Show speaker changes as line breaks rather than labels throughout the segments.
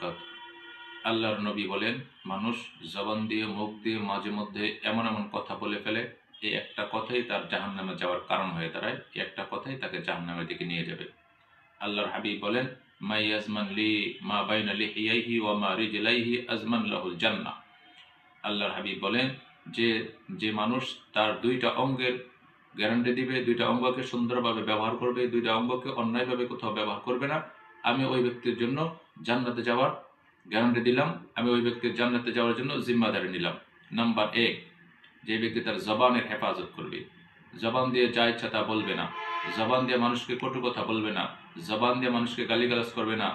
বরকাত। আল্লাহর নবী বলেন, মানুষ জবান দিয়ে মুখ দিয়ে মাঝে মধ্যে এমন এমন কথা বলে ফেলে, এই একটা কথাই তার জাহান্নামে যাওয়ার কারণ হয়ে দাঁড়ায়। এই একটা কথাই তাকে জাহান্নামের দিকে নিয়ে যাবে। আল্লাহর হাবিব বলেন, মাই আজমান লি মা বাইনা লিহিয়াইহি ওয়া মা রিজলাইহি আজমান লাহুল জান্নাহ। আল্লাহর হাবিব বলেন যে যে মানুষ তার দুইটা অঙ্গের গ্যারান্টি দিবে, দুইটা অঙ্গকে সুন্দরভাবে ব্যবহার করবে, দুইটা অঙ্গকে অন্যায়ভাবে কোথাও ব্যবহার করবে না, আমি ওই ব্যক্তির জন্য জান্নাতে যাওয়ার গ্যারান্টি দিলাম, আমি ওই ব্যক্তির জান্নাতে যাওয়ার জন্য জিম্মাদারি নিলাম। নাম্বার 1, যে ব্যক্তি তার জবানের হেফাজত করবে, জবান দিয়ে যা ইচ্ছা তা বলবে না, জবান দিয়ে মানুষকে কটু কথা বলবে না, জবান দিয়ে মানুষকে গালিগালাজ করবে না,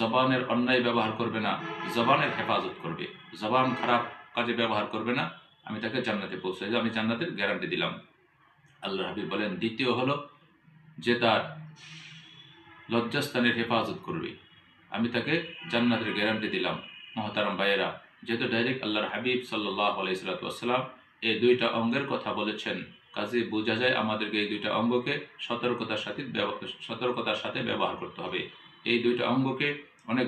জবানের অন্যায় ব্যবহার করবে না, জবানের হেফাজত করবে, জবান খারাপ কাজে ব্যবহার করবে না, আমি তাকে জান্নাতে পৌঁছে যাবো, আমি জান্নাতের গ্যারান্টি দিলাম। আল্লাহ হাবিব বলেন, দ্বিতীয় হলো যে তার লজ্জাস্থানের হেফাজত করবে, আমি তাকে জান্নাতের গ্যারান্টি দিলাম। মহতারাম ভাইয়েরা, যেহেতু ডাইরেক্ট আল্লাহর হাবিব সাল্লাল্লাহু আলাইহি সাল্লাম এই দুইটা অঙ্গের কথা বলেছেন, কাজে বোঝা যায় আমাদেরকে এই দুইটা অঙ্গকে সতর্কতার সাথে ব্যবহার করতে হবে। এই দুইটা অঙ্গকে অনেক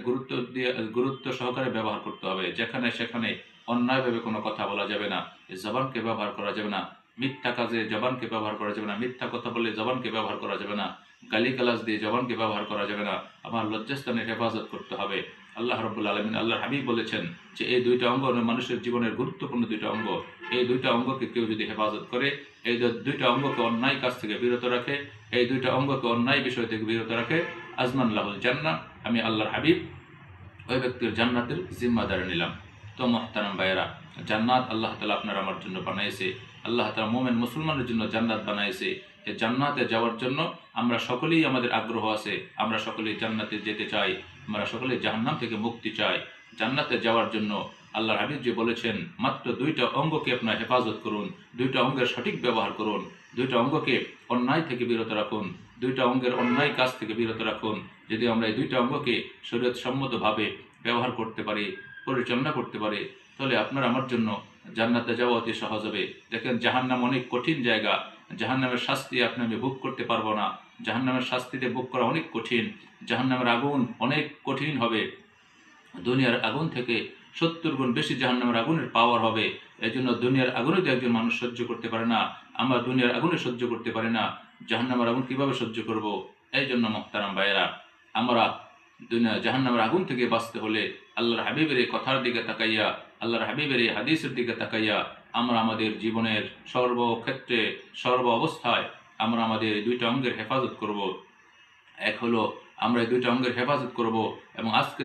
গুরুত্ব সহকারে ব্যবহার করতে হবে। যেখানে সেখানে অন্যায়ভাবে কোনো কথা বলা যাবে না, এই জবানকে ব্যবহার করা যাবে না, মিথ্যা কাজে জবানকে ব্যবহার করা যাবে না, মিথ্যা কথা বলে জবানকে ব্যবহার করা যাবে না, গালিগালাজ দিয়ে জবানকে ব্যবহার করা যাবে না, আমার লজ্জাস্থানের হেফাজত করতে হবে। আল্লাহ রাব্বুল আলামিন, আল্লাহর হাবিব বলেছেন যে এই দুইটা অঙ্গ মানুষের জীবনের গুরুত্বপূর্ণ দুইটা অঙ্গ। এই দুইটা অঙ্গকে কেউ যদি হেফাজত করে, এই দুইটা অঙ্গকে অন্যায় কাজ থেকে বিরত রাখে, এই দুইটা অঙ্গকে অন্যায় বিষয় থেকে বিরত রাখে, আজমান লাহুল জান্নাহ, আমি আল্লাহর হাবিব ওই ব্যক্তির জান্নাতের জিম্মাদারি নিলাম। তো মুহতারাম ভাইয়েরা, জান্নাত আল্লাহ তাআলা আপনার আমার জন্য বানাইছে। আল্লাহ তাআলা মুমিন মুসলমানের জন্য জান্নাত বানাইছে। এই জান্নাতে যাওয়ার জন্য আমরা সকলেই, আমাদের আগ্রহ আছে, আমরা সকলেই জান্নাতে যেতে চাই, আমরা সকলেই জাহান্নাম থেকে মুক্তি চাই। জান্নাতে যাওয়ার জন্য আল্লাহর হাবিব যে বলেছেন, মাত্র দুইটা অঙ্গকে আপনার হেফাজত করুন, দুইটা অঙ্গের সঠিক ব্যবহার করুন, দুইটা অঙ্গকে অন্যায় থেকে বিরত রাখুন, দুইটা অঙ্গের অন্যায় কাজ থেকে বিরত রাখুন। যদি আমরা এই দুইটা অঙ্গকে শরীয়ত সম্মতভাবে ব্যবহার করতে পারি, পরিচালনা করতে পারি, তাহলে আপনার আমার জন্য জান্নাতে যাওয়া অতি সহজ হবে। দেখেন, জাহান্নাম অনেক কঠিন জায়গা, জাহান্নামের শাস্তি আপনি আমি ভোগ করতে পারবো না, জাহান্নামের শাস্তিতে ভোগ করা অনেক কঠিন, জাহান্নামের আগুন অনেক কঠিন হবে, দুনিয়ার আগুন থেকে 70 গুণ বেশি জাহান্নামের আগুনের পাওয়ার হবে। এই জন্য দুনিয়ার আগুনে তো একজন মানুষ সহ্য করতে পারে না, আমরা দুনিয়ার আগুনে সহ্য করতে পারি না, জাহান্নামের আগুন কিভাবে সহ্য করব? এই জন্য মুহতারাম ভাইয়েরা, আমরা জাহান্নামের আগুন থেকে বাঁচতে হলে আল্লাহর হাবিবের এই কথার দিকে তাকাইয়া, আল্লাহর হাবিবের এই হাদিসের দিকে তাকাইয়া আমরা আমাদের জীবনের সর্বক্ষেত্রে সর্ব অবস্থায় আমরা আমাদের এই দুইটা অঙ্গের হেফাজত করব। এক হলো আমরা এই দুইটা অঙ্গের হেফাজত করব, এবং আজকে